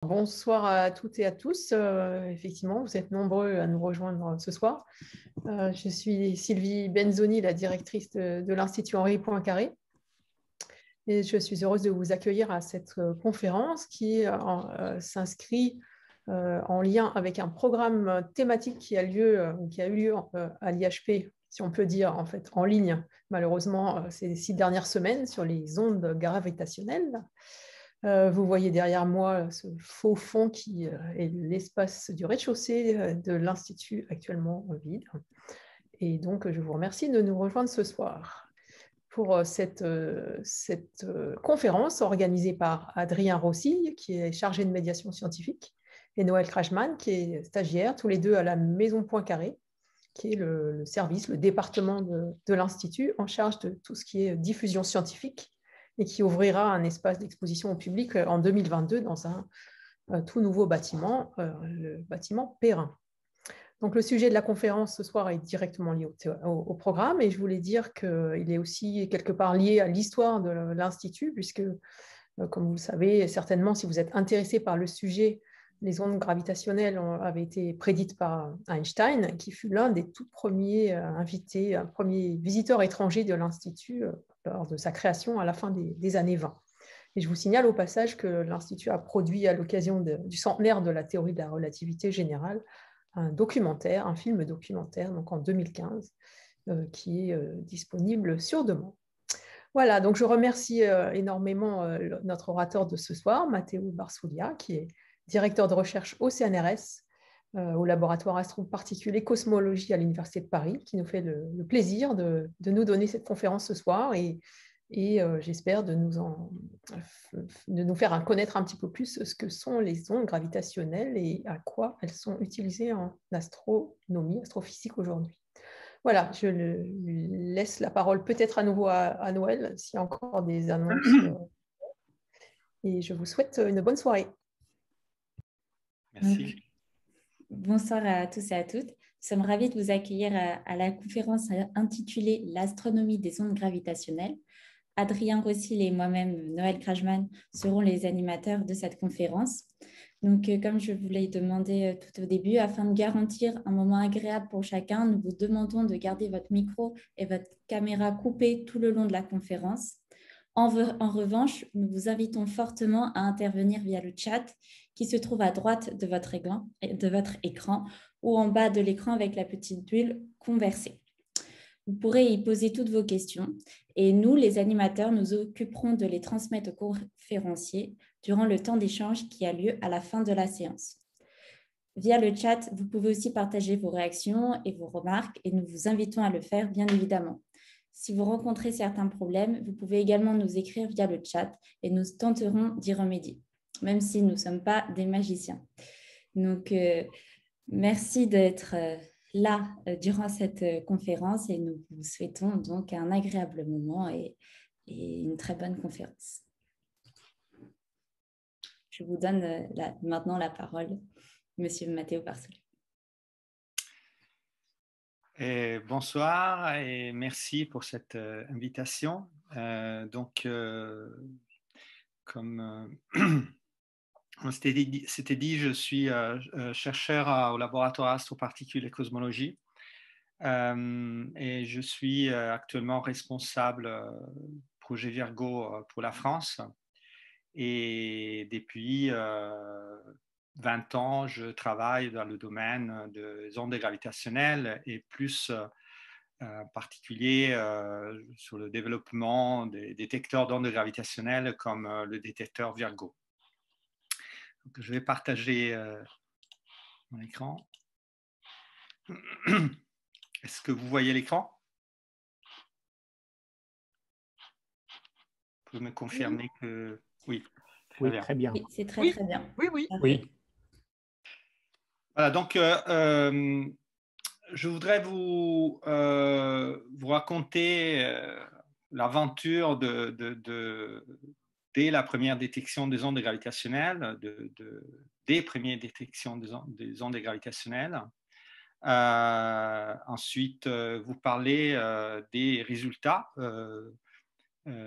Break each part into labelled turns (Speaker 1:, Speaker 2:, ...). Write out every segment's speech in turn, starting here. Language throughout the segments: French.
Speaker 1: Bonsoir à toutes et à tous. Effectivement, vous êtes nombreux à nous rejoindre ce soir. Je suis Sylvie Benzoni, la directrice de l'Institut Henri Poincaré. Et je suis heureuse de vous accueillir à cette conférence qui s'inscrit en lien avec un programme thématique qui a eu lieu à l'IHP, si on peut dire, en fait, en ligne, malheureusement, ces 6 dernières semaines sur les ondes gravitationnelles. Vous voyez derrière moi ce faux fond qui est l'espace du rez-de-chaussée de l'Institut actuellement vide. Et donc, je vous remercie de nous rejoindre ce soir pour cette conférence organisée par Adrien Rossi, qui est chargé de médiation scientifique, et Noël Krajman, qui est stagiaire, tous les deux à la Maison Poincaré, qui est le service, le département de l'Institut en charge de tout ce qui est diffusion scientifique et qui ouvrira un espace d'exposition au public en 2022 dans un tout nouveau bâtiment, le bâtiment Perrin. Donc, le sujet de la conférence ce soir est directement lié au programme et je voulais dire qu'il est aussi quelque part lié à l'histoire de l'Institut puisque, comme vous le savez, certainement, si vous êtes intéressé par le sujet, les ondes gravitationnelles avaient été prédites par Einstein, qui fut l'un des tout premiers invités, un premier visiteur étranger de l'Institut lors de sa création à la fin des années 20. Et je vous signale au passage que l'Institut a produit à l'occasion du centenaire de la théorie de la relativité générale un documentaire, un film documentaire, donc en 2015, qui est disponible sur demande. Voilà, donc je remercie énormément notre orateur de ce soir, Matteo Barsoulia, qui est directeur de recherche au CNRS, au laboratoire astroparticules et cosmologie à l'Université de Paris, qui nous fait le plaisir de nous donner cette conférence ce soir et j'espère de nous faire connaître un petit peu plus ce que sont les ondes gravitationnelles et à quoi elles sont utilisées en astronomie, astrophysique aujourd'hui. Voilà, je lui laisse la parole peut-être à nouveau à Noël, s'il y a encore des annonces. Et je vous souhaite une bonne soirée.
Speaker 2: Merci. Bonsoir à tous et à toutes. Nous sommes ravis de vous accueillir à la conférence intitulée « L'astronomie des ondes gravitationnelles ». Adrien Rossil et moi-même, Noël Krajman, seront les animateurs de cette conférence. Donc, comme je vous l'ai demandé tout au début, afin de garantir un moment agréable pour chacun, nous vous demandons de garder votre micro et votre caméra coupés tout le long de la conférence. En revanche, nous vous invitons fortement à intervenir via le chat qui se trouve à droite de votre écran ou en bas de l'écran avec la petite bulle « Converser ». Vous pourrez y poser toutes vos questions et nous, les animateurs, nous occuperons de les transmettre aux conférenciers durant le temps d'échange qui a lieu à la fin de la séance. Via le chat, vous pouvez aussi partager vos réactions et vos remarques et nous vous invitons à le faire, bien évidemment. Si vous rencontrez certains problèmes, vous pouvez également nous écrire via le chat et nous tenterons d'y remédier, même si nous ne sommes pas des magiciens. Donc, merci d'être là durant cette conférence et nous vous souhaitons donc un agréable moment et une très bonne conférence. Je vous donne maintenant la parole, Monsieur Matteo Barsoulia.
Speaker 3: Bonsoir et merci pour cette invitation. Comme on s'était dit, je suis chercheur au laboratoire astroparticules et cosmologie et je suis actuellement responsable projet Virgo pour la France et depuis 20 ans, je travaille dans le domaine des ondes gravitationnelles et plus en particulier sur le développement des détecteurs d'ondes gravitationnelles comme le détecteur Virgo. Donc, je vais partager mon écran. Est-ce que vous voyez l'écran? Vous pouvez me confirmer que oui.
Speaker 4: Oui, très bien.
Speaker 2: Oui, c'est très bien.
Speaker 4: Oui.
Speaker 3: Voilà, donc je voudrais vous raconter l'aventure dès la première détection des ondes gravitationnelles, des premières détections des ondes gravitationnelles. Ensuite, vous parler des résultats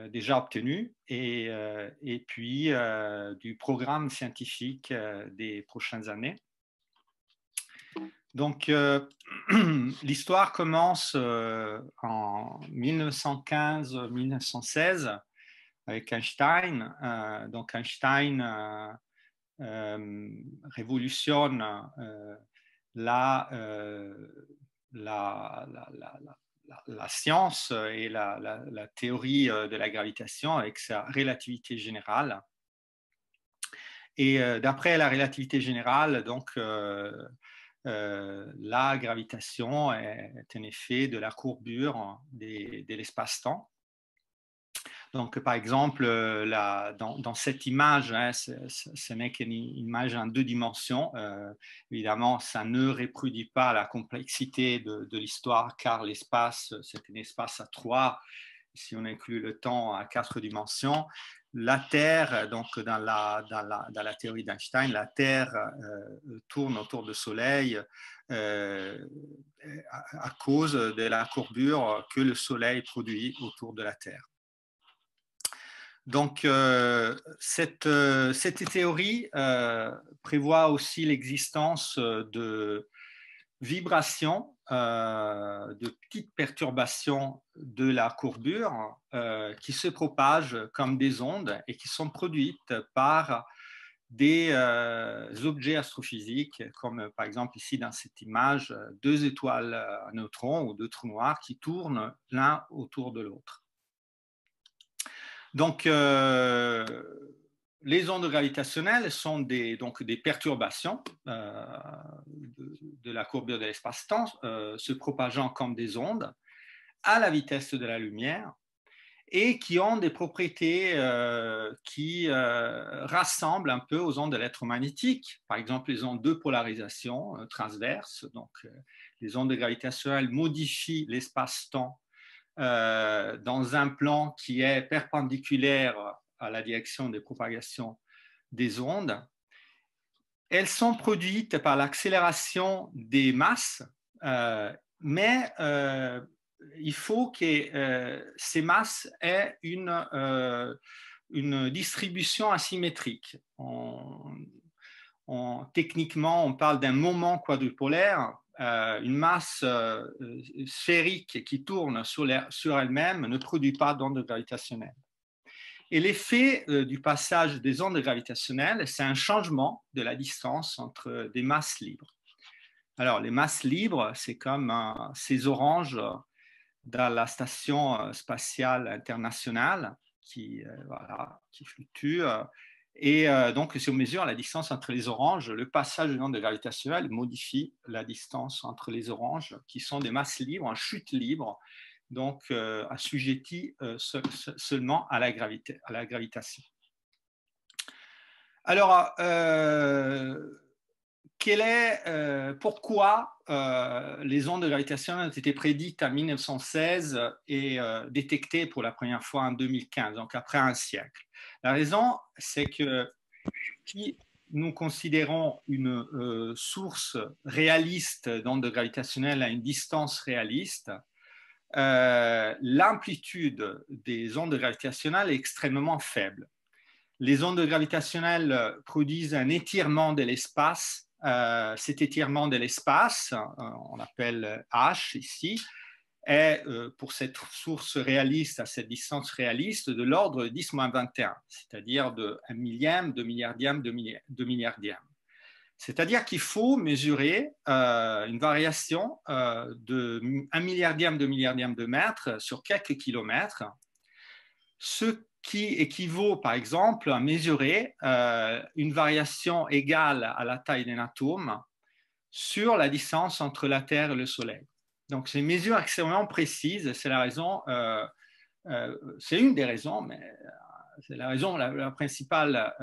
Speaker 3: déjà obtenues et puis du programme scientifique des prochaines années. Donc, l'histoire commence en 1915-1916 avec Einstein. Donc, Einstein révolutionne la science et la théorie de la gravitation avec sa relativité générale. Et d'après la relativité générale, donc, la gravitation est un effet de la courbure de l'espace-temps. Donc, par exemple, dans cette image, hein, ce n'est qu'une image en 2 dimensions. Évidemment, ça ne reproduit pas la complexité de l'histoire, car l'espace, c'est un espace à 3, si on inclut le temps à 4 dimensions. La Terre, donc dans la théorie d'Einstein, la Terre tourne autour du Soleil à cause de la courbure que le Soleil produit autour de la Terre. Donc, cette théorie prévoit aussi l'existence de vibrations, de petites perturbations de la courbure qui se propagent comme des ondes et qui sont produites par des objets astrophysiques, comme par exemple ici dans cette image, 2 étoiles à neutrons ou 2 trous noirs qui tournent l'un autour de l'autre. Donc, les ondes gravitationnelles sont donc des perturbations de la courbure de l'espace-temps, se propageant comme des ondes à la vitesse de la lumière et qui ont des propriétés qui rassemblent un peu aux ondes électromagnétiques. Par exemple, les ondes de polarisation transverse. Donc, les ondes gravitationnelles modifient l'espace-temps dans un plan qui est perpendiculaire à la direction de propagation des ondes. Elles sont produites par l'accélération des masses, mais il faut que ces masses aient une distribution asymétrique. Techniquement, on parle d'un moment quadrupolaire. Une masse sphérique qui tourne sur elle-même ne produit pas d'ondes gravitationnelles. Et l'effet du passage des ondes gravitationnelles, c'est un changement de la distance entre des masses libres. Alors, les masses libres, c'est comme ces oranges dans la station spatiale internationale qui fluctue. Et donc, si on mesure la distance entre les oranges, le passage de l'onde gravitationnelle modifie la distance entre les oranges, qui sont des masses libres, en chute libre, donc assujetties seulement à la gravitation. Alors, pourquoi les ondes gravitationnelles ont été prédites en 1916 et détectées pour la première fois en 2015, donc après un siècle? La raison, c'est que si nous considérons une source réaliste d'ondes gravitationnelles à une distance réaliste, l'amplitude des ondes gravitationnelles est extrêmement faible. Les ondes gravitationnelles produisent un étirement de l'espace. Cet étirement de l'espace, on l'appelle H ici, est pour cette source réaliste à cette distance réaliste de l'ordre de 10-21, c'est-à-dire de 1 millième, 2 milliardième, 2 milliardième. C'est-à-dire qu'il faut mesurer une variation de 1 milliardième, 2 milliardième de mètre sur quelques kilomètres, ce qui équivaut par exemple à mesurer une variation égale à la taille d'un atome sur la distance entre la Terre et le Soleil. Donc, c'est une mesure extrêmement précise. C'est la raison, c'est une des raisons, mais c'est la principale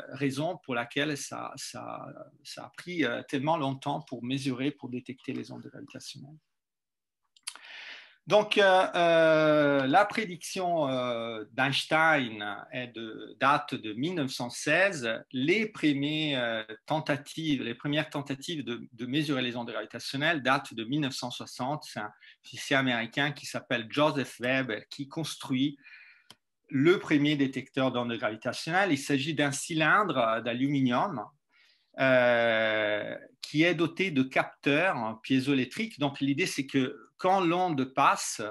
Speaker 3: raison pour laquelle ça a pris tellement longtemps pour mesurer, pour détecter les ondes gravitationnelles. Donc, la prédiction d'Einstein date de 1916. Les premières tentatives de mesurer les ondes gravitationnelles datent de 1960. C'est un physicien américain qui s'appelle Joseph Webb qui construit le premier détecteur d'ondes gravitationnelles. Il s'agit d'un cylindre d'aluminium qui est doté de capteurs piézoélectriques. Donc, l'idée, c'est que quand l'onde passe,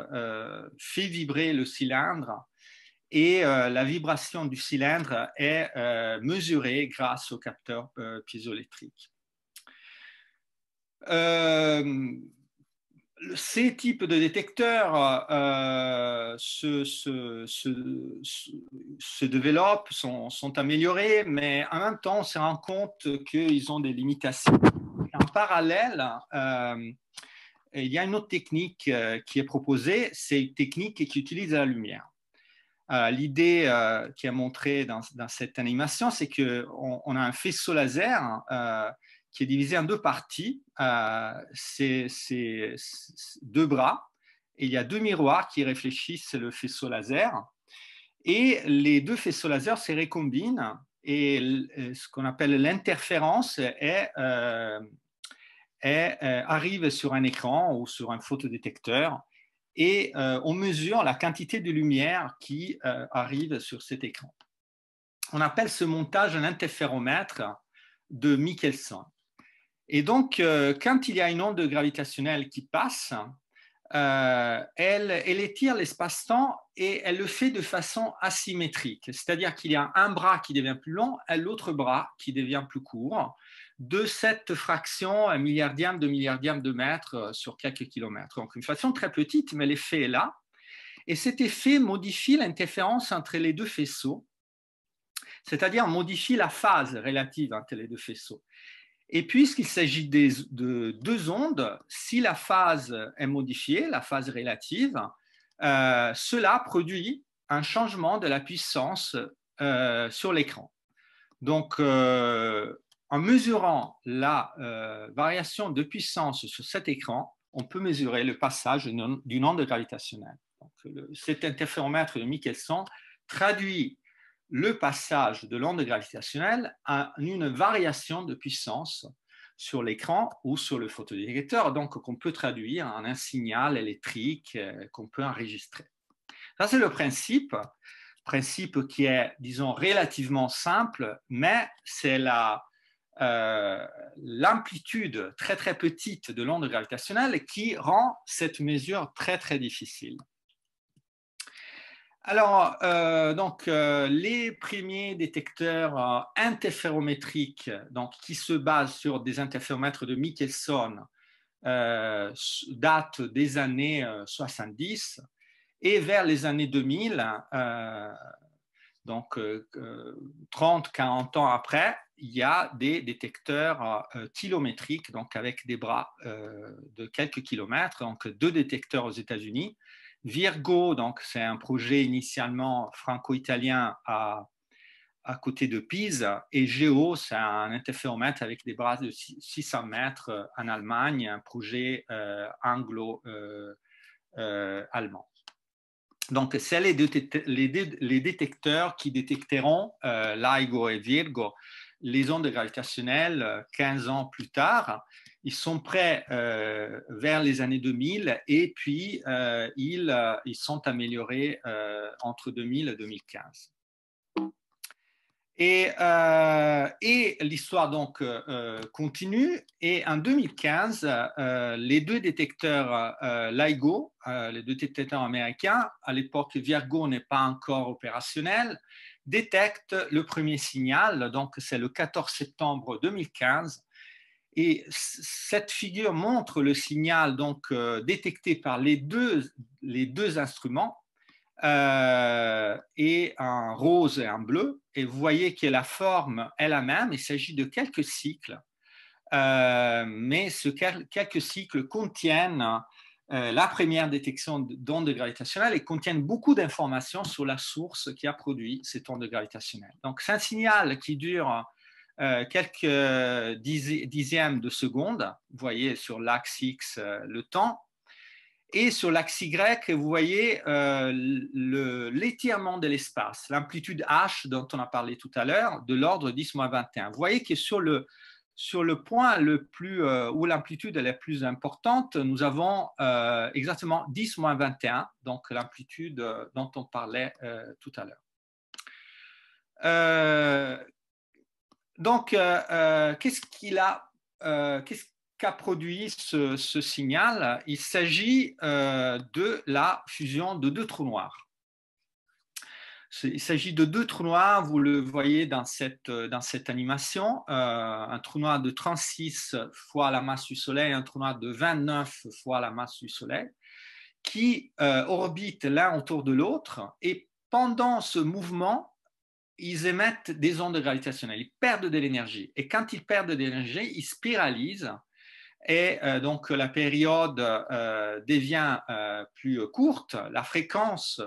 Speaker 3: fait vibrer le cylindre et la vibration du cylindre est mesurée grâce aux capteurs piézoélectriques. Ces types de détecteurs se développent, sont améliorés, mais en même temps, on se rend compte qu'ils ont des limitations. En parallèle, il y a une autre technique qui est proposée, c'est une technique qui utilise la lumière. L'idée qui est montrée dans cette animation, c'est qu'on a un faisceau laser qui est divisé en deux parties. C'est deux bras, et il y a deux miroirs qui réfléchissent le faisceau laser. Et les deux faisceaux laser se récombinent, et ce qu'on appelle l'interférence arrive sur un écran ou sur un photodétecteur, et on mesure la quantité de lumière qui arrive sur cet écran. On appelle ce montage un interféromètre de Michelson. Et donc, quand il y a une onde gravitationnelle qui passe, elle étire l'espace-temps et elle le fait de façon asymétrique. C'est-à-dire qu'il y a un bras qui devient plus long et l'autre bras qui devient plus court, de cette fraction un milliardième de mètre sur quelques kilomètres. Donc, une fraction très petite, mais l'effet est là. Et cet effet modifie l'interférence entre les deux faisceaux, c'est-à-dire modifie la phase relative entre les deux faisceaux. Et puisqu'il s'agit de deux ondes, si la phase est modifiée, la phase relative, cela produit un changement de la puissance sur l'écran. Donc, en mesurant la variation de puissance sur cet écran, on peut mesurer le passage d'une onde gravitationnelle. Donc, cet interféromètre de Michelson traduit le passage de l'onde gravitationnelle en une variation de puissance sur l'écran ou sur le photodétecteur, donc qu'on peut traduire en un signal électrique qu'on peut enregistrer. Ça, c'est le principe qui est, disons, relativement simple, mais c'est l'amplitude très très petite de l'onde gravitationnelle qui rend cette mesure très très difficile. Alors, les premiers détecteurs interférométriques, qui se basent sur des interféromètres de Michelson, datent des années 70, et vers les années 2000, 30-40 ans après, il y a des détecteurs kilométriques, donc avec des bras de quelques kilomètres, donc deux détecteurs aux États-Unis. Virgo, donc c'est un projet initialement franco-italien à côté de Pise, et Geo, c'est un interféromètre avec des bras de 600 mètres en Allemagne, un projet anglo-allemand. Donc, c'est les détecteurs qui détecteront LIGO et Virgo, les ondes gravitationnelles 15 ans plus tard. Ils sont prêts vers les années 2000 et puis ils sont améliorés entre 2000 et 2015. Et l'histoire donc continue, et en 2015, les deux détecteurs LIGO, les deux détecteurs américains, à l'époque Virgo n'est pas encore opérationnel, détectent le premier signal, donc c'est le 14 septembre 2015, et cette figure montre le signal donc détecté par les deux instruments, et un rose et un bleu, et vous voyez que la forme est la même. Il s'agit de quelques cycles, mais quelques cycles contiennent la première détection d'ondes gravitationnelles et contiennent beaucoup d'informations sur la source qui a produit cette onde gravitationnelle. Donc c'est un signal qui dure quelques dixièmes de seconde. Vous voyez sur l'axe X le temps. Et sur l'axe Y, vous voyez l'étirement de l'espace, l'amplitude H dont on a parlé tout à l'heure, de l'ordre 10-21. Vous voyez que sur le sur le point où l'amplitude est la plus importante, nous avons exactement 10-21, donc l'amplitude dont on parlait tout à l'heure. Donc, qu'est-ce qu'a produit ce signal? Il s'agit de la fusion de deux trous noirs. Il s'agit de deux trous noirs, vous le voyez dans cette animation, un trou noir de 36 fois la masse du Soleil et un trou noir de 29 fois la masse du Soleil, qui orbitent l'un autour de l'autre, et pendant ce mouvement, ils émettent des ondes gravitationnelles, ils perdent de l'énergie, et quand ils perdent de l'énergie, ils spiralisent, et donc la période devient plus courte, la fréquence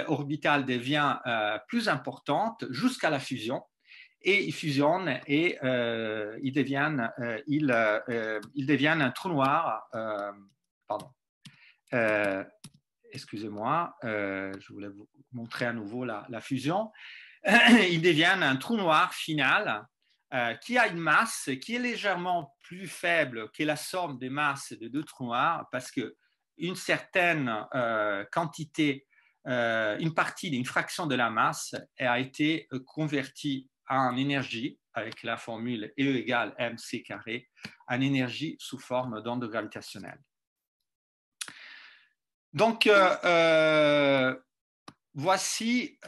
Speaker 3: orbitale devient plus importante jusqu'à la fusion, et ils fusionnent et ils deviennent un trou noir. Pardon. Excusez-moi, je voulais vous montrer à nouveau la fusion. Ils deviennent un trou noir final qui a une masse qui est légèrement plus faible que la somme des masses de deux trous noirs, parce qu'une certaine quantité, une fraction de la masse a été convertie en énergie avec la formule E égale mc carré, en énergie sous forme d'onde gravitationnelle. Donc, voici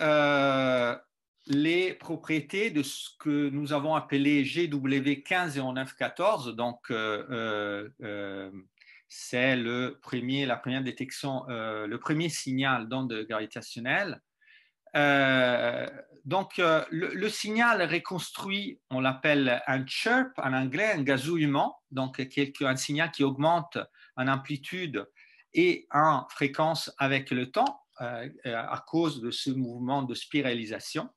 Speaker 3: les propriétés de ce que nous avons appelé GW15 et O914. Donc, c'est la première détection, le premier signal d'onde gravitationnelle. Donc, le signal reconstruit, on l'appelle un chirp en anglais, un gazouillement, donc un signal qui augmente en amplitude et en fréquence avec le temps à cause de ce mouvement de spiralisation.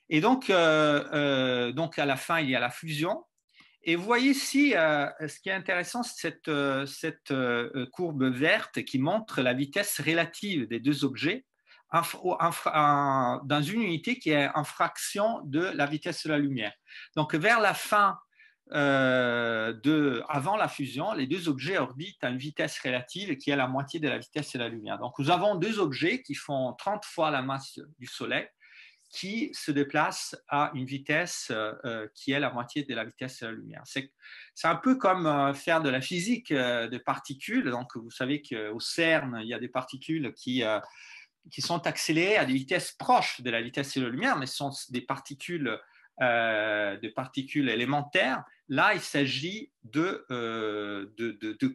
Speaker 3: Et donc à la fin, il y a la fusion. Et vous voyez ici, ce qui est intéressant, c'est cette courbe verte qui montre la vitesse relative des deux objets dans une unité qui est en fraction de la vitesse de la lumière. Donc, vers la fin, avant la fusion, les deux objets orbitent à une vitesse relative qui est la moitié de la vitesse de la lumière. Donc, nous avons deux objets qui font 30 fois la masse du Soleil, qui se déplacent à une vitesse qui est la moitié de la vitesse de la lumière. C'est un peu comme faire de la physique de particules. Donc, vous savez qu'au CERN, il y a des particules qui sont accélérées à des vitesses proches de la vitesse de la lumière, mais ce sont des particules élémentaires. Là, il s'agit de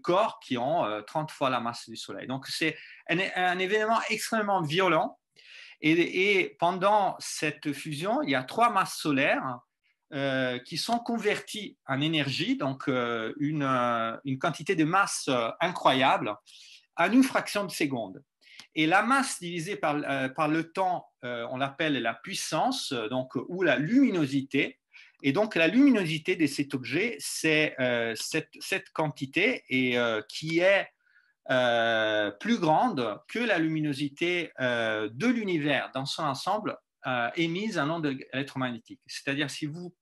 Speaker 3: corps qui ont 30 fois la masse du Soleil. Donc, c'est un événement extrêmement violent. Et pendant cette fusion, il y a trois masses solaires qui sont converties en énergie, donc une quantité de masse incroyable, en une fraction de seconde. Et la masse divisée par le temps, on l'appelle la puissance, donc, ou la luminosité. Et donc, la luminosité de cet objet, c'est cette quantité qui est plus grande que la luminosité de l'univers dans son ensemble émise en ondes électromagnétiques. C'est-à-dire, si vous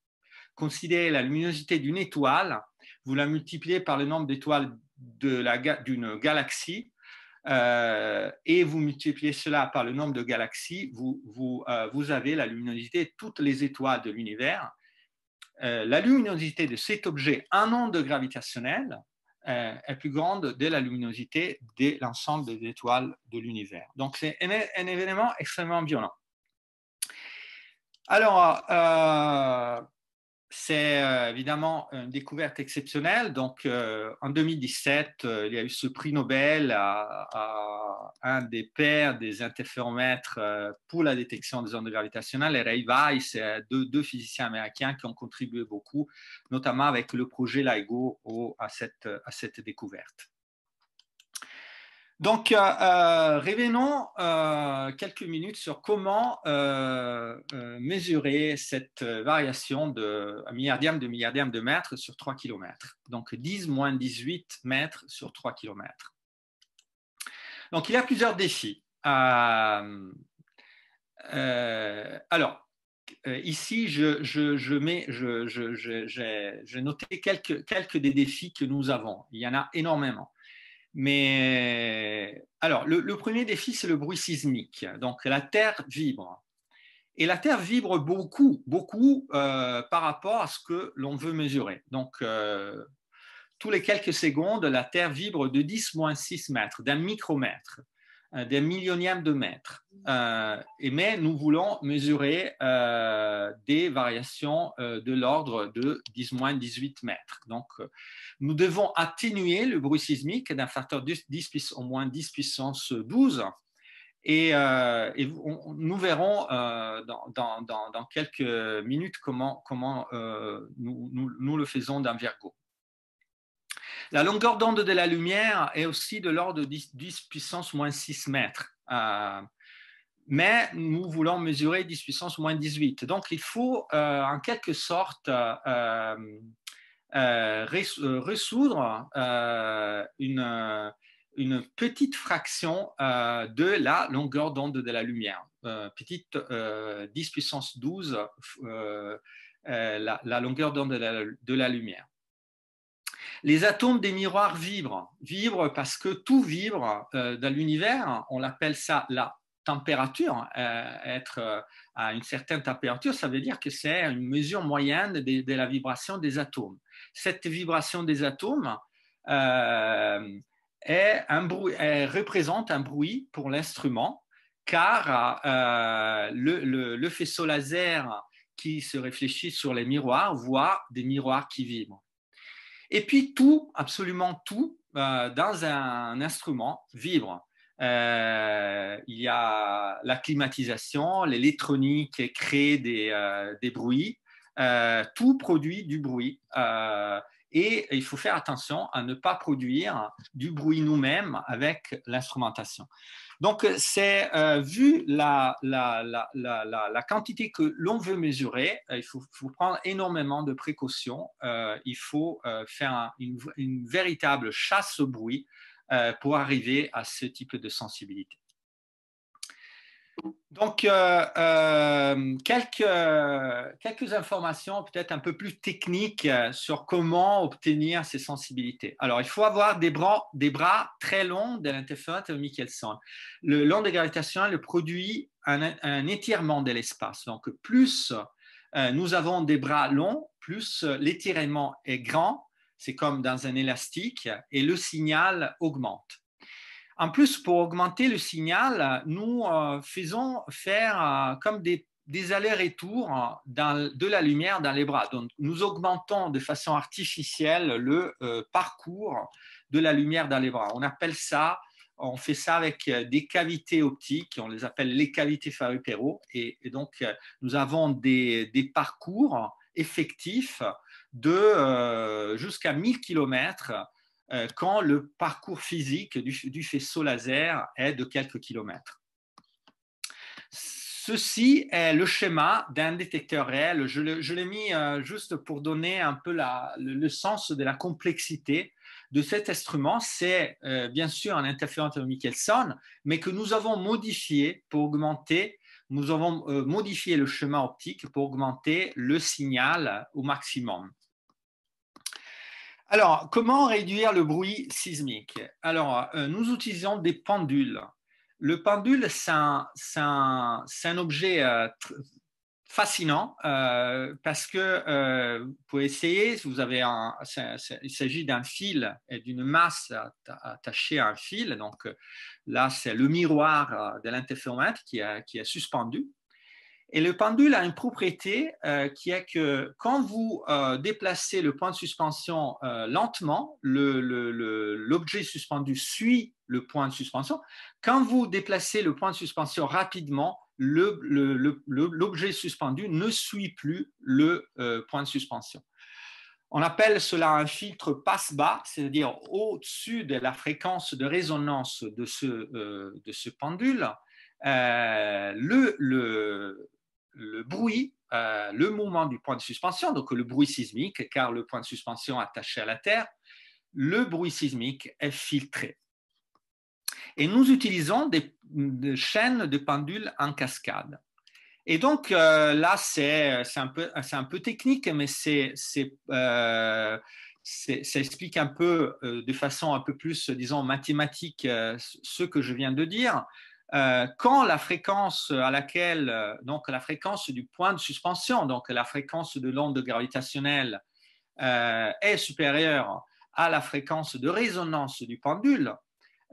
Speaker 3: considérez la luminosité d'une étoile, vous la multipliez par le nombre d'étoiles d'une galaxie, et vous multipliez cela par le nombre de galaxies, vous avez la luminosité de toutes les étoiles de l'univers. La luminosité de cet objet en ondes gravitationnelles est plus grande de la luminosité de l'ensemble des étoiles de l'univers. Donc, c'est un événement extrêmement violent. Alors, c'est évidemment une découverte exceptionnelle. Donc, en 2017, il y a eu ce prix Nobel à un des pères des interféromètres pour la détection des ondes gravitationnelles, Ray Weiss, deux physiciens américains qui ont contribué beaucoup, notamment avec le projet LIGO à cette découverte. Donc, revenons quelques minutes sur comment mesurer cette variation de milliardième de mètre sur 3 km. Donc, 10-18 mètres sur 3 km. Donc, il y a plusieurs défis. Alors, ici, j'ai noté quelques des défis que nous avons. Il y en a énormément. Mais alors, le premier défi, c'est le bruit sismique. Donc, la Terre vibre. Et la Terre vibre beaucoup, beaucoup par rapport à ce que l'on veut mesurer. Donc, tous les quelques secondes, la Terre vibre de 10-6 mètres, d'un micromètre, d'un millionième de mètre. Mais nous voulons mesurer des variations de l'ordre de 10-18 mètres. Donc, nous devons atténuer le bruit sismique d'un facteur au moins 10 puissance 12. Et nous verrons dans quelques minutes comment nous le faisons dans Virgo. La longueur d'onde de la lumière est aussi de l'ordre de 10 puissance moins 6 mètres. Mais nous voulons mesurer 10 puissance moins 18. Donc, il faut en quelque sorte résoudre une petite fraction de la longueur d'onde de la lumière. Petite 10 puissance 12, la longueur d'onde de la lumière. Les atomes des miroirs vibrent parce que tout vibre dans l'univers. On appelle ça la température. Être à une certaine température, ça veut dire que c'est une mesure moyenne de la vibration des atomes. Cette vibration des atomes représente un bruit pour l'instrument, car le faisceau laser qui se réfléchit sur les miroirs voit des miroirs qui vibrent. Et puis tout, absolument tout, dans un instrument vibre. Il y a la climatisation, l'électronique crée des bruits, tout produit du bruit. Et il faut faire attention à ne pas produire du bruit nous-mêmes avec l'instrumentation. Donc, c'est vu la quantité que l'on veut mesurer, il faut prendre énormément de précautions. Il faut faire une véritable chasse au bruit pour arriver à ce type de sensibilité. Donc, quelques informations peut-être un peu plus techniques sur comment obtenir ces sensibilités. Alors, il faut avoir des bras très longs de l'interféromètre Michelson. L'onde gravitationnelle produit un étirement de l'espace. Donc, plus nous avons des bras longs, plus l'étirement est grand. C'est comme dans un élastique et le signal augmente. En plus, pour augmenter le signal, nous faisons faire comme des allers-retours de la lumière dans les bras. Donc, nous augmentons de façon artificielle le parcours de la lumière dans les bras. On fait ça avec des cavités optiques, on les appelle les cavités Fabry-Perot. Et donc, nous avons des parcours effectifs de jusqu'à 1000 km quand le parcours physique du faisceau laser est de quelques kilomètres. Ceci est le schéma d'un détecteur réel. Je l'ai mis juste pour donner un peu le sens de la complexité de cet instrument. C'est bien sûr un interféromètre Michelson, mais que nous avons modifié pour augmenter. Nous avons modifié le schéma optique pour augmenter le signal au maximum. Alors, comment réduire le bruit sismique? Alors, nous utilisons des pendules. Le pendule, c'est un objet fascinant parce que vous pouvez essayer, si vous avez il s'agit d'un fil et d'une masse attachée à un fil. Donc là, c'est le miroir de l'interféromètre qui est suspendu. Et le pendule a une propriété qui est que quand vous déplacez le point de suspension lentement, l'objet suspendu suit le point de suspension. Quand vous déplacez le point de suspension rapidement, l'objet suspendu ne suit plus le point de suspension. On appelle cela un filtre passe-bas, c'est-à-dire au-dessus de la fréquence de résonance de ce pendule, le bruit, le mouvement du point de suspension, donc le bruit sismique, car le point de suspension attaché à la Terre, le bruit sismique est filtré. Et nous utilisons des chaînes de pendules en cascade. Et donc là, c'est un peu technique, mais ça explique un peu de façon un peu plus, disons, mathématique ce que je viens de dire. Quand la fréquence à laquelle, donc la fréquence du point de suspension, donc la fréquence de l'onde gravitationnelle est supérieure à la fréquence de résonance du pendule,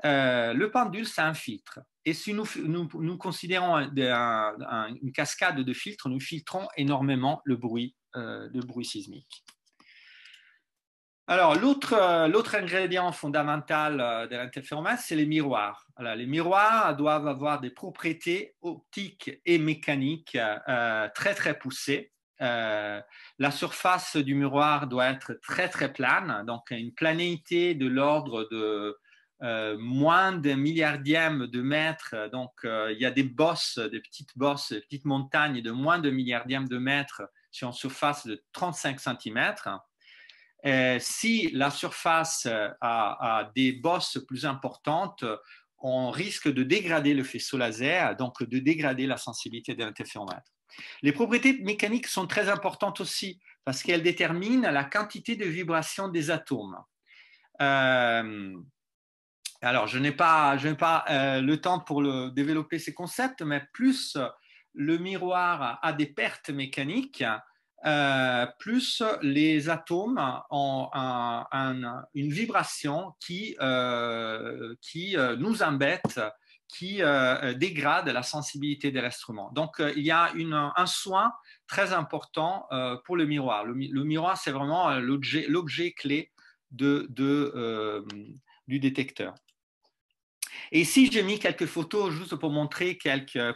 Speaker 3: le pendule, c'est un filtre. Et si nous considérons une cascade de filtres, nous filtrons énormément le bruit sismique. Alors, l'autre ingrédient fondamental de l'interféromètre, c'est les miroirs. Alors, les miroirs doivent avoir des propriétés optiques et mécaniques très, très poussées. La surface du miroir doit être très, très plane, donc une planéité de l'ordre de moins d'un milliardième de mètre. Donc, il y a des bosses, des petites montagnes de moins d'un milliardième de mètre sur une surface de 35 cm. Si la surface a des bosses plus importantes, on risque de dégrader le faisceau laser, donc de dégrader la sensibilité de l'interféromètre. Les propriétés mécaniques sont très importantes aussi parce qu'elles déterminent la quantité de vibration des atomes. Alors, je n'ai pas le temps pour développer ces concepts, mais plus le miroir a des pertes mécaniques, plus les atomes ont une vibration qui nous embête, qui dégrade la sensibilité de l'instrument. Donc, il y a un soin très important pour le miroir. Le miroir, c'est vraiment l'objet clé du détecteur. Et ici, j'ai mis quelques photos juste pour montrer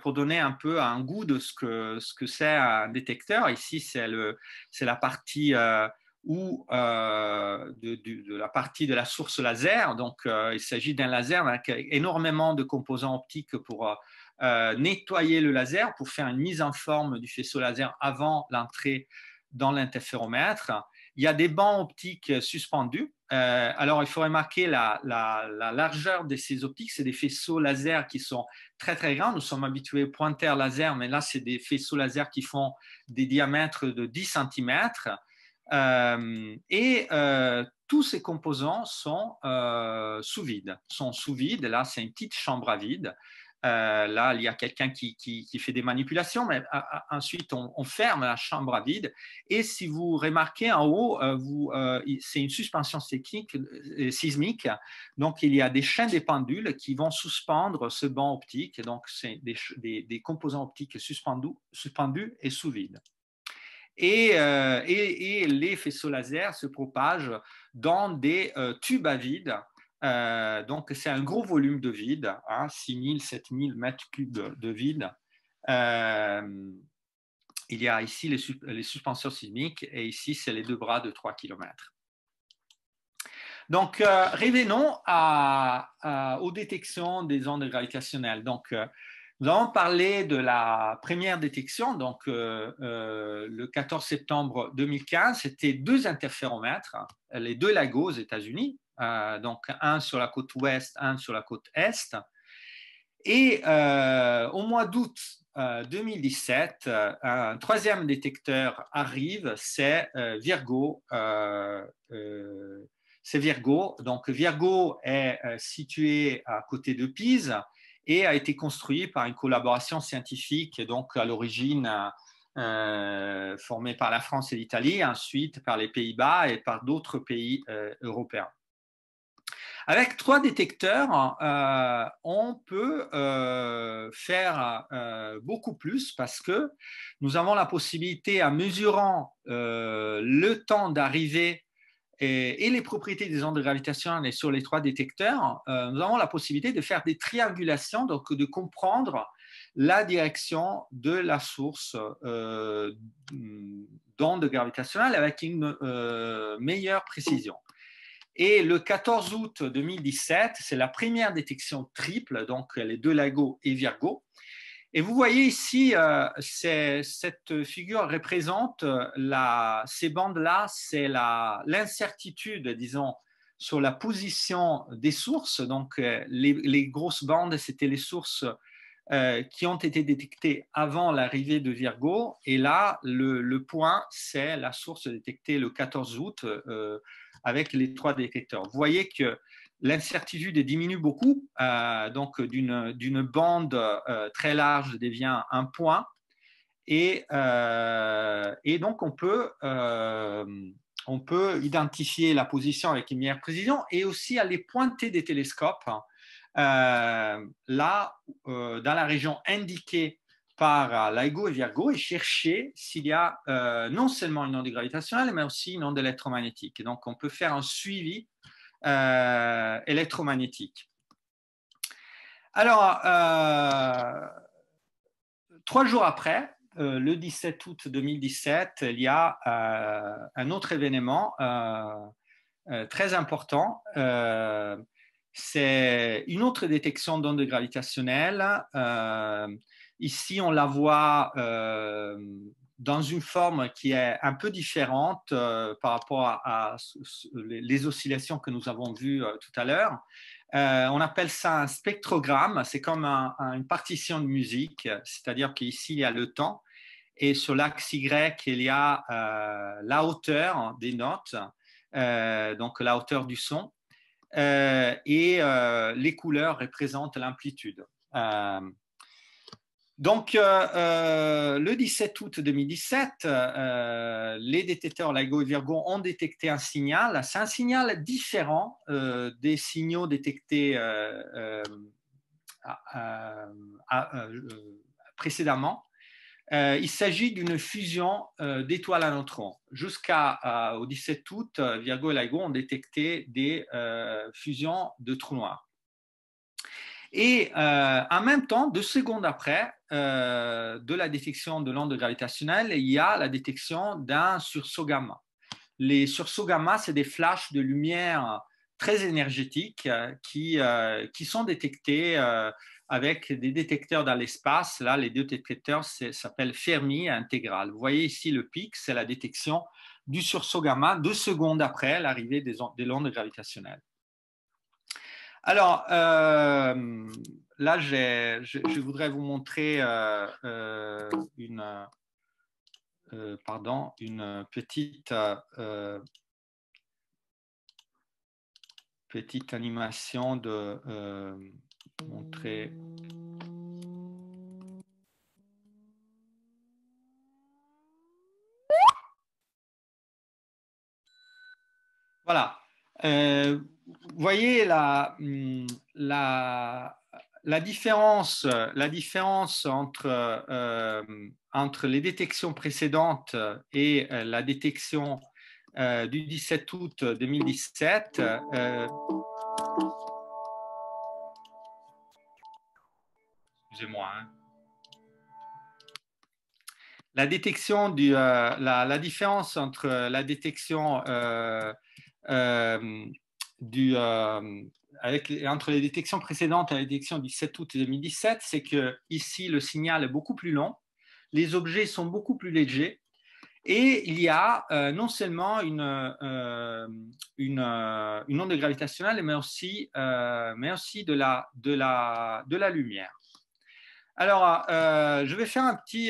Speaker 3: pour donner un peu un goût de ce que c'est un détecteur. Ici, c'est la partie de la partie de la source laser. Donc, il s'agit d'un laser avec énormément de composants optiques pour nettoyer le laser, pour faire une mise en forme du faisceau laser avant l'entrée dans l'interféromètre. Il y a des bancs optiques suspendus. Alors, il faut remarquer la largeur de ces optiques. C'est des faisceaux laser qui sont très, très grands. Nous sommes habitués aux pointeurs laser, mais là, c'est des faisceaux laser qui font des diamètres de 10 cm. Tous ces composants sont sous vide. Là, c'est une petite chambre à vide. Là, il y a quelqu'un qui fait des manipulations, mais ensuite, on ferme la chambre à vide. Et si vous remarquez en haut, c'est une suspension sismique. Donc, il y a des chaînes des pendules qui vont suspendre ce banc optique. Donc, c'est des composants optiques suspendus et sous vide. Et les faisceaux laser se propagent dans des tubes à vide. Donc, c'est un gros volume de vide, 6000, 7000 mètres cubes de vide. Il y a ici les suspensions sismiques et ici, c'est les 2 bras de 3 km. Donc, revenons aux détections des ondes gravitationnelles. Donc, nous avons parlé de la première détection, donc le 14 septembre 2015, c'était 2 interféromètres, les 2 LIGO aux États-Unis, donc un sur la côte ouest, un sur la côte est. Et au mois d'août 2017, un 3e détecteur arrive, c'est Virgo. C'est Virgo. Donc Virgo est situé à côté de Pise et a été construit par une collaboration scientifique, donc à l'origine formée par la France et l'Italie, ensuite par les Pays-Bas et par d'autres pays européens. Avec 3 détecteurs, on peut faire beaucoup plus parce que nous avons la possibilité, en mesurant le temps d'arrivée et les propriétés des ondes gravitationnelles sur les 3 détecteurs, nous avons la possibilité de faire des triangulations, donc de comprendre la direction de la source d'ondes gravitationnelles avec une meilleure précision. Et le 14 août 2017, c'est la première détection triple, donc les 2 LIGO et Virgo. Et vous voyez ici, cette figure représente ces bandes-là, c'est l'incertitude, disons, sur la position des sources. Donc, les grosses bandes, c'était les sources qui ont été détectés avant l'arrivée de Virgo. Et là, le point, c'est la source détectée le 14 août avec les 3 détecteurs. Vous voyez que l'incertitude diminue beaucoup, donc d'une bande très large devient un point. Et donc, on peut identifier la position avec une meilleure précision et aussi aller pointer des télescopes là, dans la région indiquée par LIGO et Virgo et chercher s'il y a non seulement une onde gravitationnelle, mais aussi une onde électromagnétique. Et donc, on peut faire un suivi électromagnétique. Alors, 3 jours après, le 17 août 2017, il y a un autre événement très important. C'est une autre détection d'ondes gravitationnelles. Ici, on la voit dans une forme qui est un peu différente par rapport à les oscillations que nous avons vues tout à l'heure. On appelle ça un spectrogramme. C'est comme une partition de musique, c'est-à-dire qu'ici, il y a le temps et sur l'axe Y, il y a la hauteur des notes, donc la hauteur du son. Et les couleurs représentent l'amplitude. Donc, le 17 août 2017, les détecteurs LIGO et Virgo ont détecté un signal. C'est un signal différent des signaux détectés précédemment. Il s'agit d'une fusion d'étoiles à neutrons. Jusqu'au 17 août, Virgo et LIGO ont détecté des fusions de trous noirs. Et en même temps, 2 secondes après de la détection de l'onde gravitationnelle, il y a la détection d'un sursaut gamma. Les sursauts gamma, c'est des flashs de lumière très énergétiques qui sont détectés avec des détecteurs dans l'espace. Là, les 2 détecteurs s'appellent Fermi intégral. Vous voyez ici le pic, c'est la détection du sursaut gamma 2 secondes après l'arrivée de l'onde gravitationnelle. Alors, là, je voudrais vous montrer une petite animation de montrer. Voilà. Vous voyez la différence entre les détections précédentes et la détection du 17 août 2017. Excusez-moi. Hein. La détection la différence entre la détection entre les détections précédentes et la détection du 7 août 2017, c'est que ici le signal est beaucoup plus long, les objets sont beaucoup plus légers et il y a non seulement une onde gravitationnelle, mais aussi de la lumière. Alors, je vais faire un petit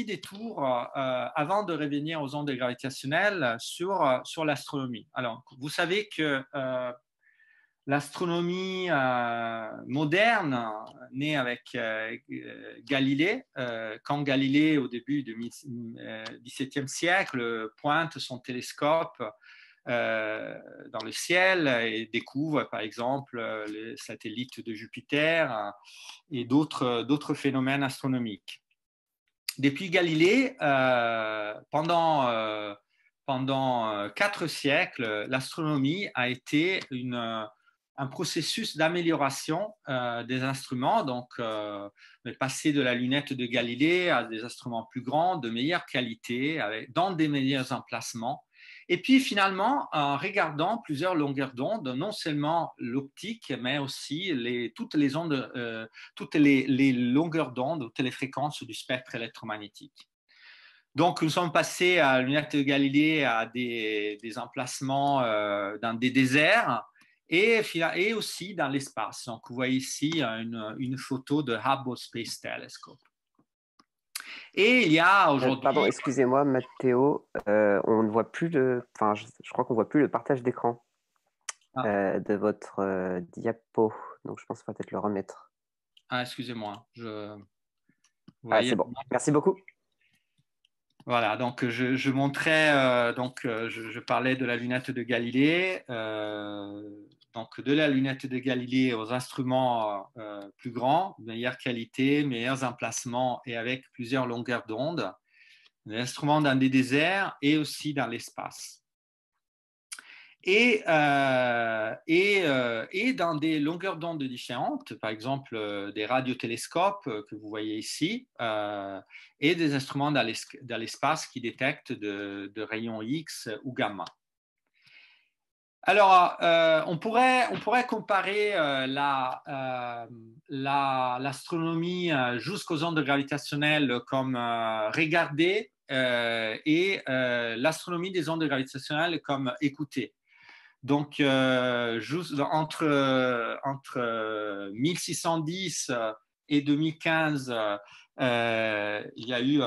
Speaker 3: détour avant de revenir aux ondes gravitationnelles sur l'astronomie. Alors, vous savez que l'astronomie moderne naît avec Galilée. Quand Galilée, au début du XVIIe siècle, pointe son télescope dans le ciel et découvre par exemple les satellites de Jupiter et d'autres phénomènes astronomiques. Depuis Galilée, pendant 4 siècles, l'astronomie a été un processus d'amélioration des instruments, donc passer de la lunette de Galilée à des instruments plus grands, de meilleure qualité, dans des meilleurs emplacements. Et puis finalement, en regardant plusieurs longueurs d'onde, non seulement l'optique, mais aussi toutes les longueurs d'onde, toutes les fréquences du spectre électromagnétique. Donc, nous sommes passés à la lunette de Galilée à des emplacements dans des déserts. et aussi dans l'espace. Donc, vous voyez ici une photo de Hubble Space Telescope. Et il y a aujourd'hui...
Speaker 4: Pardon, excusez-moi, Matteo, on ne voit plus enfin, je crois qu'on ne voit plus le partage d'écran de votre diapo. Donc, je pense qu'il faut peut-être le remettre.
Speaker 3: Ah, excusez-moi.
Speaker 4: C'est bon. Merci beaucoup.
Speaker 3: Voilà, donc je montrais, je parlais de la lunette de Galilée, donc de la lunette de Galilée aux instruments plus grands, meilleure qualité, meilleurs emplacements et avec plusieurs longueurs d'onde, des instruments dans des déserts et aussi dans l'espace. Et dans des longueurs d'onde différentes, par exemple des radiotélescopes que vous voyez ici, et des instruments dans l'espace qui détectent de rayons X ou gamma. Alors, on pourrait comparer l'astronomie jusqu'aux ondes gravitationnelles comme regarder et l'astronomie des ondes gravitationnelles comme écouter. Donc, juste entre 1610 et 2015, il y a eu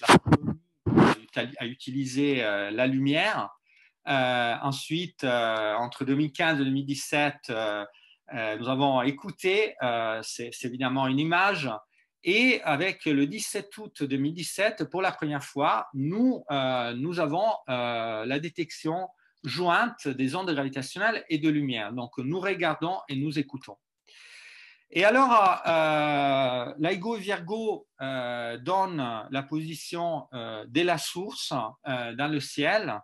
Speaker 3: l'astronomie a utilisé la lumière. Ensuite, entre 2015 et 2017, nous avons écouté, c'est évidemment une image. Et avec le 17 août 2017, pour la première fois, nous avons la détection jointe des ondes gravitationnelles et de lumière. Donc, nous regardons et nous écoutons. Et alors, LIGO et Virgo donnent la position de la source dans le ciel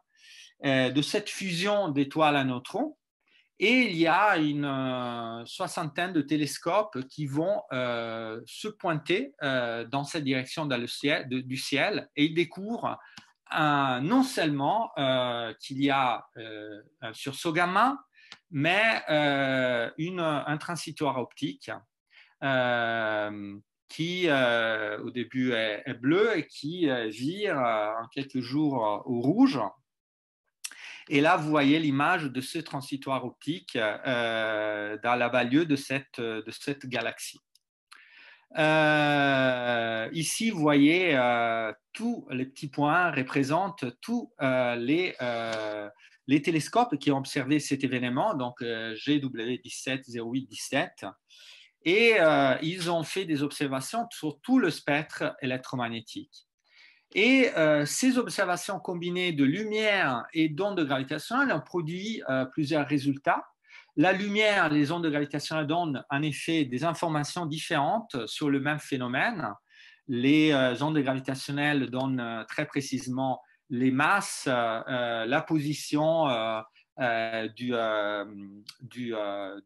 Speaker 3: de cette fusion d'étoiles à neutrons. Et il y a une soixantaine de télescopes qui vont se pointer dans cette direction dans le ciel, du ciel, et ils découvrent non seulement qu'il y a un sursaut gamma, mais un transitoire optique qui au début est bleu et qui vire en quelques jours au rouge. Et là, vous voyez l'image de ce transitoire optique dans la banlieue de cette galaxie. Ici, vous voyez tous les petits points représentent tous les télescopes qui ont observé cet événement, donc GW17, 08, 17. Et ils ont fait des observations sur tout le spectre électromagnétique. Et ces observations combinées de lumière et d'ondes gravitationnelles ont produit plusieurs résultats. La lumière, les ondes gravitationnelles donnent en effet des informations différentes sur le même phénomène. Les ondes gravitationnelles donnent très précisément les masses, la position du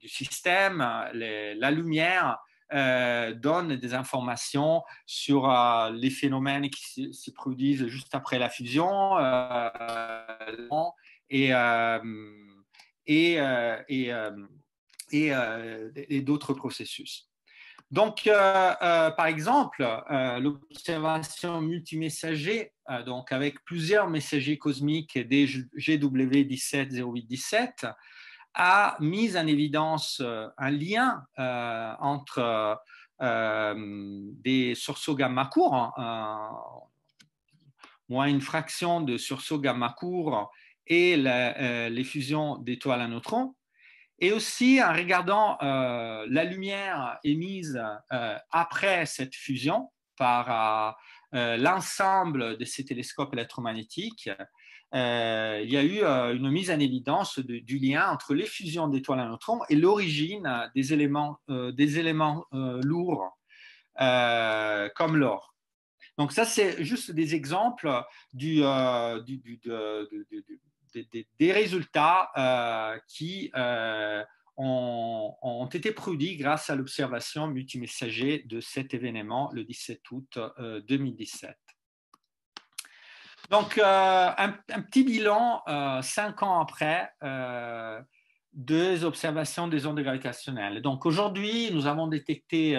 Speaker 3: système, la lumière donne des informations sur les phénomènes qui se produisent juste après la fusion et d'autres processus. Donc, par exemple, l'observation multimessager, donc avec plusieurs messagers cosmiques des GW17, 08, 17, a mis en évidence un lien entre des sursauts gamma courts, moins une fraction de sursauts gamma courts et les fusions d'étoiles à neutrons. Et aussi en regardant la lumière émise après cette fusion par l'ensemble de ces télescopes électromagnétiques, il y a eu une mise en évidence du lien entre les fusions d'étoiles à neutrons et l'origine des éléments lourds comme l'or. Donc ça, c'est juste des exemples des résultats qui ont été produits grâce à l'observation multimessager de cet événement le 17 août 2017. Donc, un petit bilan 5 ans après des observations des ondes gravitationnelles. Donc, aujourd'hui, nous avons détecté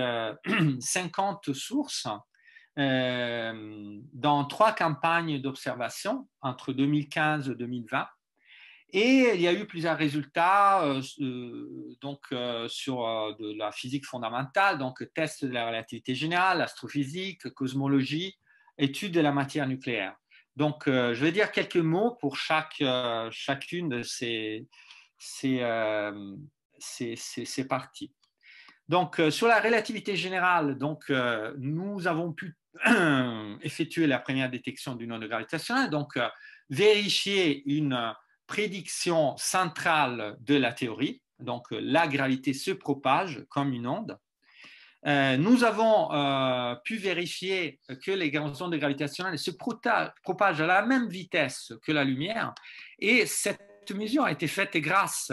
Speaker 3: 50 sources dans 3 campagnes d'observation entre 2015 et 2020. Et il y a eu plusieurs résultats sur de la physique fondamentale, donc test de la relativité générale, astrophysique, cosmologie, étude de la matière nucléaire. Donc, je vais dire quelques mots pour chacune de ces parties. Donc, sur la relativité générale, donc, nous avons pu effectuer la première détection d'une onde gravitationnelle, donc vérifier une prédiction centrale de la théorie. Donc, la gravité se propage comme une onde. Nous avons pu vérifier que les ondes gravitationnelles se propagent à la même vitesse que la lumière, et cette mesure a été faite grâce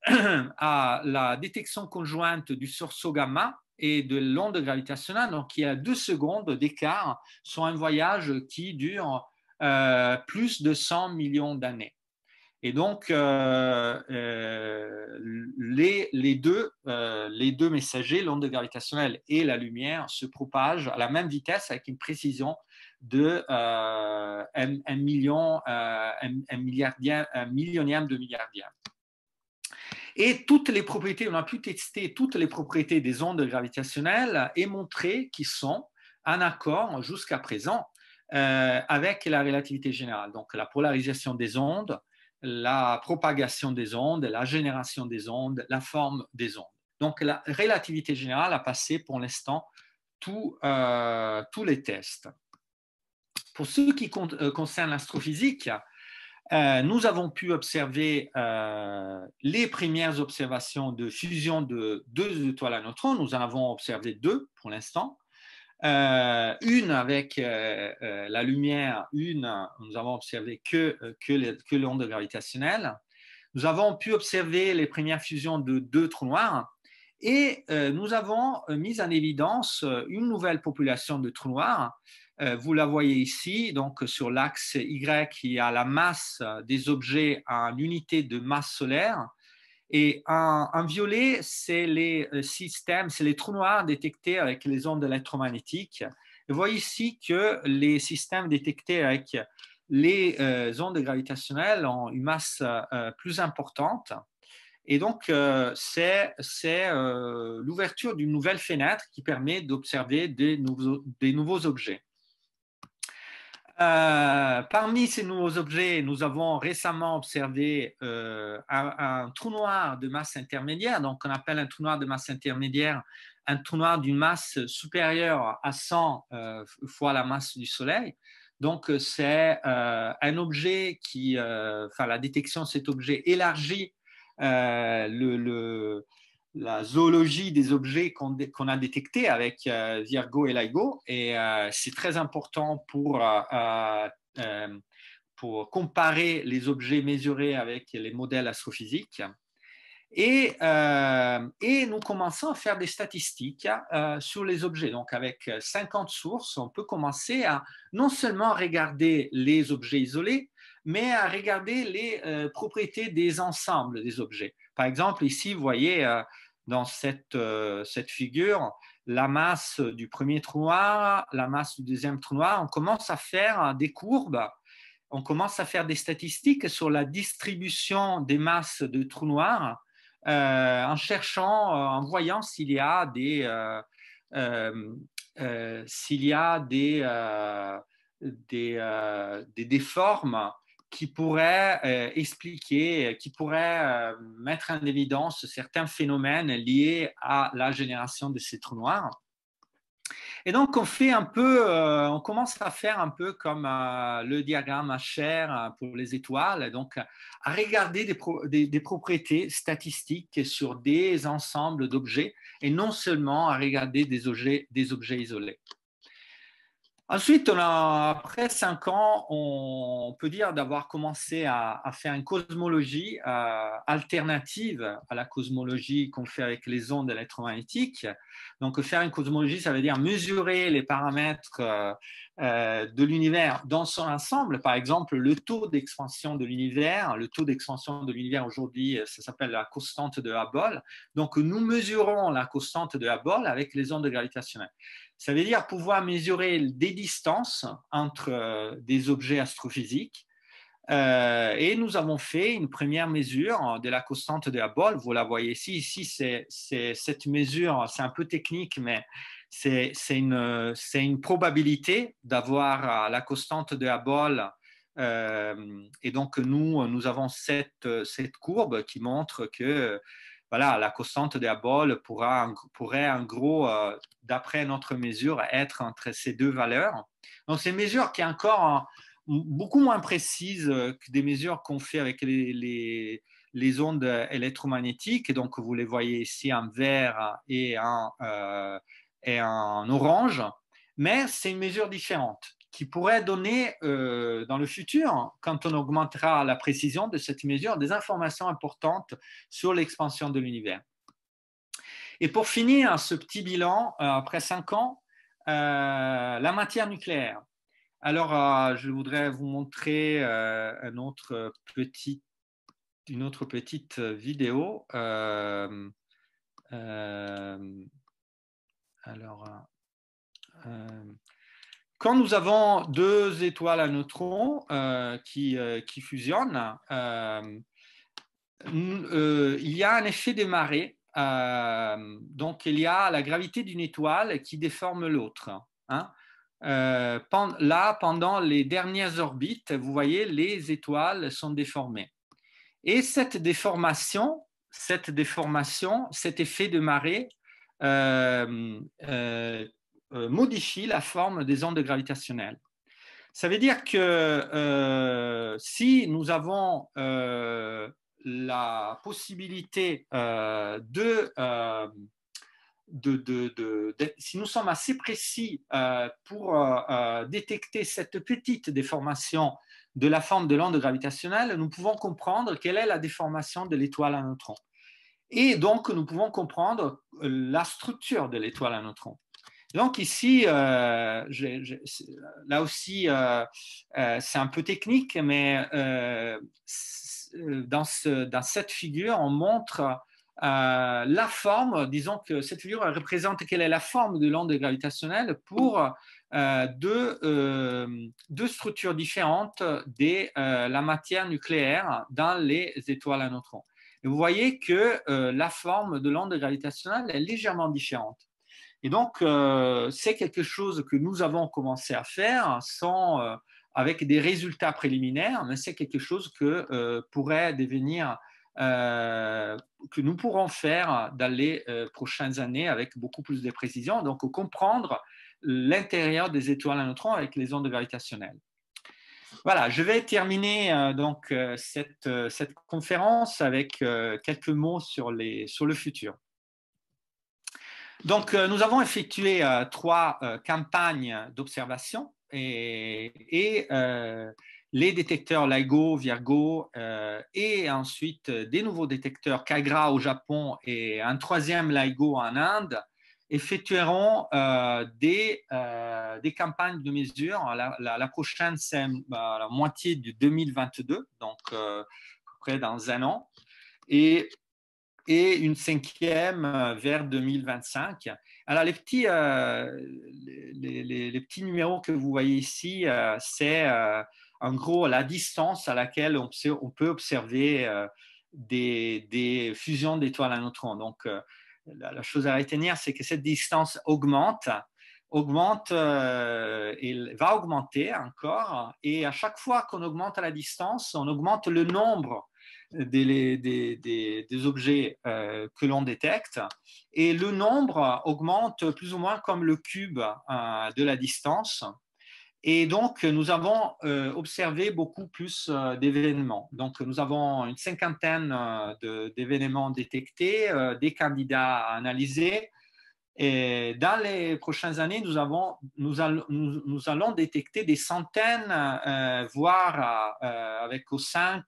Speaker 3: à la détection conjointe du sursaut gamma et de l'onde gravitationnelle, donc il y a 2 secondes d'écart sur un voyage qui dure plus de 100 millions d'années. Et donc, les deux messagers, l'onde gravitationnelle et la lumière, se propagent à la même vitesse avec une précision de un millionième de milliardième. Et toutes les propriétés, on a pu tester toutes les propriétés des ondes gravitationnelles et montrer qu'ils sont en accord jusqu'à présent avec la relativité générale. Donc, la polarisation des ondes, la propagation des ondes, la génération des ondes, la forme des ondes. Donc, la relativité générale a passé pour l'instant tous les tests. Pour ce qui concerne l'astrophysique, nous avons pu observer les premières observations de fusion de 2 étoiles à neutrons. Nous en avons observé 2 pour l'instant. Une avec la lumière, nous avons observé que l'onde gravitationnelle. Nous avons pu observer les premières fusions de 2 trous noirs, et nous avons mis en évidence une nouvelle population de trous noirs. Vous la voyez ici, donc sur l'axe Y, il y a la masse des objets en unité de masse solaire. Et en violet, c'est les systèmes, c'est les trous noirs détectés avec les ondes électromagnétiques. Vous voyez ici que les systèmes détectés avec les ondes gravitationnelles ont une masse plus importante. Et donc, c'est l'ouverture d'une nouvelle fenêtre qui permet d'observer des nouveaux objets. Parmi ces nouveaux objets, nous avons récemment observé un trou noir de masse intermédiaire. Donc, on appelle un trou noir de masse intermédiaire un trou noir d'une masse supérieure à 100 fois la masse du Soleil. Donc, c'est un objet la détection de cet objet élargit la zoologie des objets qu'on a détectés avec Virgo et LIGO, et c'est très important pour comparer les objets mesurés avec les modèles astrophysiques. Et nous commençons à faire des statistiques sur les objets. Donc, avec 50 sources, on peut commencer à non seulement regarder les objets isolés, mais à regarder les propriétés des ensembles des objets. Par exemple, ici, vous voyez dans cette figure la masse du premier trou noir, la masse du deuxième trou noir. On commence à faire des courbes, on commence à faire des statistiques sur la distribution des masses de trous noirs en cherchant, en voyant s'il y a des formes qui pourraient expliquer, qui pourraient mettre en évidence certains phénomènes liés à la génération de ces trous noirs. Et donc, on commence à faire un peu comme le diagramme HR pour les étoiles, donc à regarder des propriétés statistiques sur des ensembles d'objets et non seulement à regarder des objets isolés. Ensuite, après 5 ans, on peut dire d'avoir commencé à faire une cosmologie alternative à la cosmologie qu'on fait avec les ondes électromagnétiques. Donc, faire une cosmologie, ça veut dire mesurer les paramètres de l'univers dans son ensemble. Par exemple, le taux d'expansion de l'univers. Le taux d'expansion de l'univers aujourd'hui, ça s'appelle la constante de Hubble. Donc, nous mesurons la constante de Hubble avec les ondes gravitationnelles. Ça veut dire pouvoir mesurer des distances entre des objets astrophysiques Et nous avons fait une première mesure de la constante de Hubble. Vous la voyez ici. Ici, c'est cette mesure, c'est un peu technique, mais c'est une probabilité d'avoir la constante de Hubble. Et donc, nous avons cette courbe qui montre que voilà, la constante de Hubble pourrait en gros, d'après notre mesure, être entre ces deux valeurs. Donc, c'est une mesure qui est encore beaucoup moins précise que des mesures qu'on fait avec les ondes électromagnétiques. Et donc, vous les voyez ici en vert et en orange. Mais c'est une mesure différente qui pourrait donner dans le futur, quand on augmentera la précision de cette mesure, des informations importantes sur l'expansion de l'univers. Et pour finir ce petit bilan, après 5 ans, la matière nucléaire. Alors, je voudrais vous montrer une autre petite vidéo. Quand nous avons 2 étoiles à neutrons qui fusionnent, il y a un effet de marée. Donc, il y a la gravité d'une étoile qui déforme l'autre. Hein. Là, pendant les dernières orbites, vous voyez, les étoiles sont déformées. Et cette déformation, cet effet de marée, modifie la forme des ondes gravitationnelles. Ça veut dire que si nous avons la possibilité si nous sommes assez précis pour détecter cette petite déformation de la forme de l'onde gravitationnelle, nous pouvons comprendre quelle est la déformation de l'étoile à neutrons. Et donc, nous pouvons comprendre la structure de l'étoile à neutrons. Donc ici, là aussi, c'est un peu technique, mais dans cette figure, on montre la forme, disons que cette figure représente quelle est la forme de l'onde gravitationnelle pour deux structures différentes de la matière nucléaire dans les étoiles à neutrons. Et vous voyez que la forme de l'onde gravitationnelle est légèrement différente. Et donc, c'est quelque chose que nous avons commencé à faire avec des résultats préliminaires, mais c'est quelque chose que pourrait devenir, que nous pourrons faire dans les prochaines années avec beaucoup plus de précision, donc comprendre l'intérieur des étoiles à neutrons avec les ondes gravitationnelles. Voilà, je vais terminer donc cette conférence avec quelques mots sur le futur. Donc, nous avons effectué 3 campagnes d'observation et les détecteurs LIGO, Virgo et ensuite des nouveaux détecteurs Kagra au Japon et un 3e LIGO en Inde effectueront des campagnes de mesure. La prochaine, c'est la moitié du 2022, donc à peu près dans 1 an. Et une 5e vers 2025. Alors, les petits numéros que vous voyez ici, c'est en gros la distance à laquelle on peut observer des fusions d'étoiles à neutrons. Donc, la chose à retenir, c'est que cette distance augmente et va augmenter encore. Et à chaque fois qu'on augmente la distance, on augmente le nombre des objets que l'on détecte, et le nombre augmente plus ou moins comme le cube de la distance. Et donc, nous avons observé beaucoup plus d'événements. Donc, nous avons une 50aine d'événements détectés, des candidats à analyser. Et dans les prochaines années, nous allons détecter des centaines, voire avec au 5,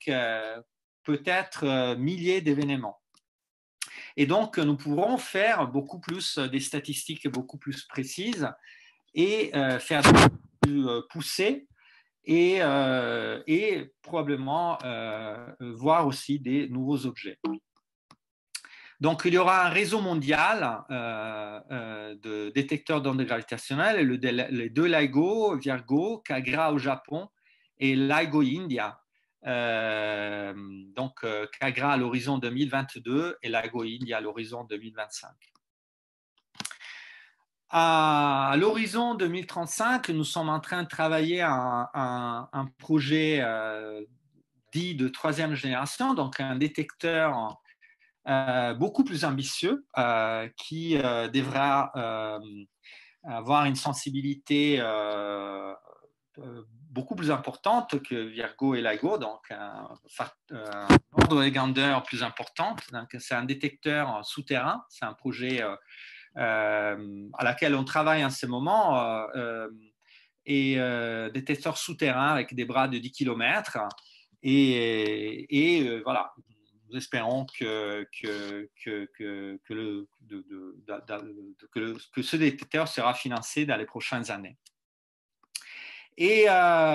Speaker 3: peut-être milliers d'événements. Et donc, nous pourrons faire beaucoup plus des statistiques beaucoup plus précises et faire des plus poussées et probablement voir aussi des nouveaux objets. Donc, il y aura un réseau mondial de détecteurs d'ondes gravitationnelles, les 2 LIGO, Virgo, Kagra au Japon et LIGO India. donc Kagra à l'horizon 2022 et Lago India à l'horizon 2025. À l'horizon 2035, nous sommes en train de travailler un projet dit de troisième génération, donc un détecteur beaucoup plus ambitieux qui devra avoir une sensibilité beaucoup plus importante que Virgo et LIGO, donc un ordre de grandeur plus importante. C'est un détecteur souterrain, c'est un projet à laquelle on travaille en ce moment, et détecteur souterrain avec des bras de 10 km. Et voilà, nous espérons que ce détecteur sera financé dans les prochaines années. Et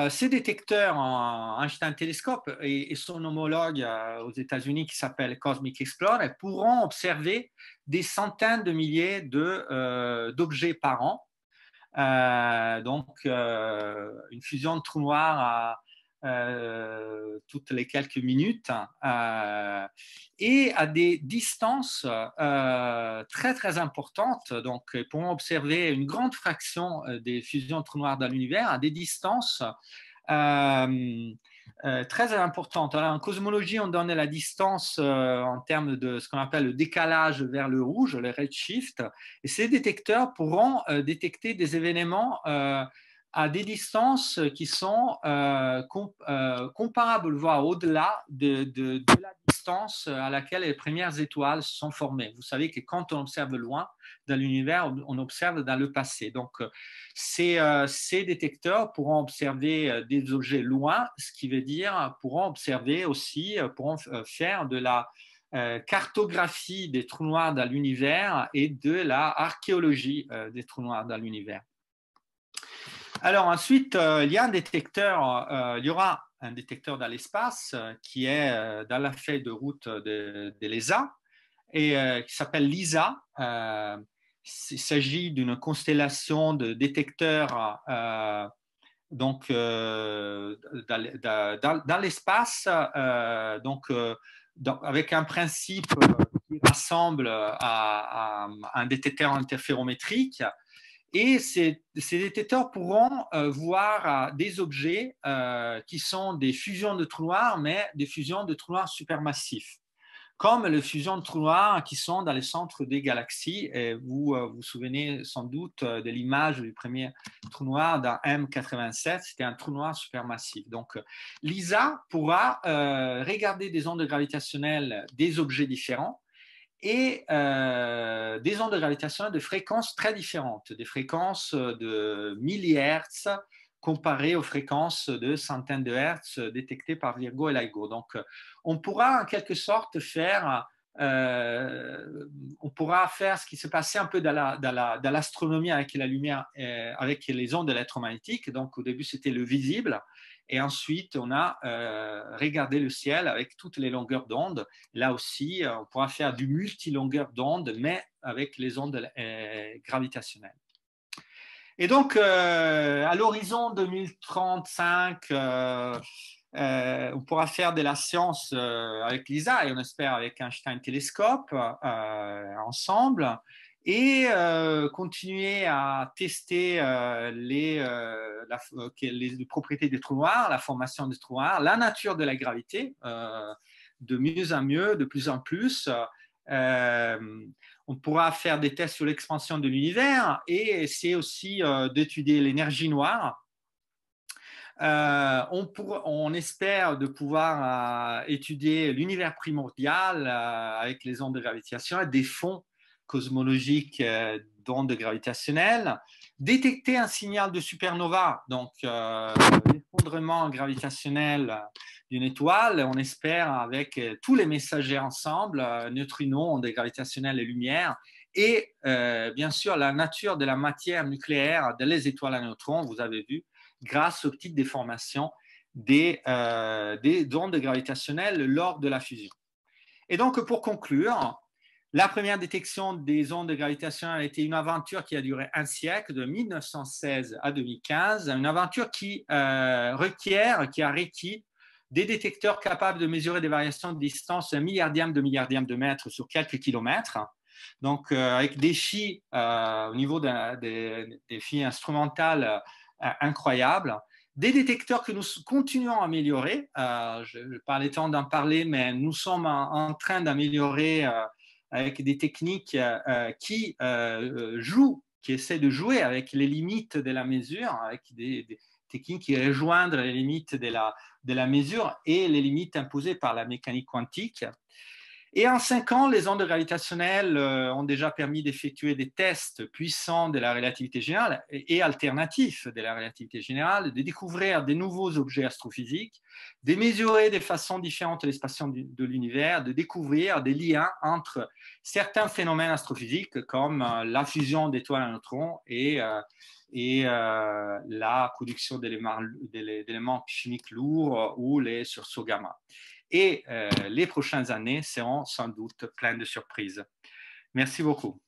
Speaker 3: ces détecteurs en Einstein Telescope et son homologue aux États-Unis qui s'appelle Cosmic Explorer pourront observer des centaines de milliers d'objets par an. Donc, une fusion de trous noirs toutes les quelques minutes et à des distances très très importantes. Donc, ils pourront observer une grande fraction des fusions de trous noirs dans l'univers à des distances très importantes. Alors, en cosmologie, on donne la distance en termes de ce qu'on appelle le décalage vers le rouge, le redshift, et ces détecteurs pourront détecter des événements à des distances qui sont comparables, voire au-delà de la distance à laquelle les premières étoiles se sont formées. Vous savez que quand on observe loin dans l'univers, on observe dans le passé. Donc, ces détecteurs pourront observer des objets loin, ce qui veut dire pourront observer aussi, pourront faire de la cartographie des trous noirs dans l'univers et de la archéologie des trous noirs dans l'univers. Alors ensuite, il y a un détecteur, il y aura un détecteur dans l'espace qui est dans la feuille de route de l'ESA et qui s'appelle LISA. Il s'agit d'une constellation de détecteurs donc, dans l'espace, avec un principe qui rassemble à un détecteur interférométrique. Et ces détecteurs pourront voir des objets qui sont des fusions de trous noirs, mais des fusions de trous noirs supermassifs, comme les fusions de trous noirs qui sont dans les centres des galaxies. Et vous vous souvenez sans doute de l'image du premier trou noir dans M87, c'était un trou noir supermassif. Donc, LISA pourra regarder des ondes gravitationnelles des objets différents et des ondes gravitationnelles de fréquences très différentes, des fréquences de millihertz comparées aux fréquences de centaines de hertz détectées par Virgo et LIGO. Donc, on pourra en quelque sorte faire, on pourra faire ce qui se passait un peu dans l'astronomie avec la lumière, avec les ondes électromagnétiques. Donc, au début, c'était le visible. Et ensuite, on a regardé le ciel avec toutes les longueurs d'onde. Là aussi, on pourra faire du multilongueur d'onde, mais avec les ondes gravitationnelles. Et donc, à l'horizon 2035, on pourra faire de la science avec LISA et on espère avec Einstein Telescope ensemble. Et continuer à tester les propriétés des trous noirs, la formation des trous noirs, la nature de la gravité, de mieux en mieux, de plus en plus. On pourra faire des tests sur l'expansion de l'univers et essayer aussi d'étudier l'énergie noire. On espère de pouvoir étudier l'univers primordial avec les ondes de gravitation et des fonds cosmologiques d'ondes gravitationnelles, détecter un signal de supernova, donc l'effondrement gravitationnel d'une étoile, on espère avec tous les messagers ensemble, neutrinos, ondes gravitationnelles et lumière, et bien sûr la nature de la matière nucléaire des étoiles à neutrons, vous avez vu, grâce aux petites déformations des ondes gravitationnelles lors de la fusion. Et donc pour conclure, la première détection des ondes gravitationnelles a été une aventure qui a duré un siècle, de 1916 à 2015, une aventure qui a requis des détecteurs capables de mesurer des variations de distance 1 milliardième de mètre sur quelques kilomètres. Donc, avec des filles au niveau des filles instrumentales incroyables. Des détecteurs que nous continuons à améliorer. Je n'ai pas le temps d'en parler, mais nous sommes en train d'améliorer avec des techniques qui essaient de jouer avec les limites de la mesure, avec des techniques qui rejoignent les limites de la mesure et les limites imposées par la mécanique quantique. Et en 5 ans, les ondes gravitationnelles ont déjà permis d'effectuer des tests puissants de la relativité générale et alternatifs de la relativité générale, de découvrir de nouveaux objets astrophysiques, de mesurer de façon différente l'espace de l'univers, de découvrir des liens entre certains phénomènes astrophysiques comme la fusion d'étoiles à neutrons et la production d'éléments chimiques lourds ou les sursauts gamma. Et les prochaines années seront sans doute pleines de surprises. Merci beaucoup.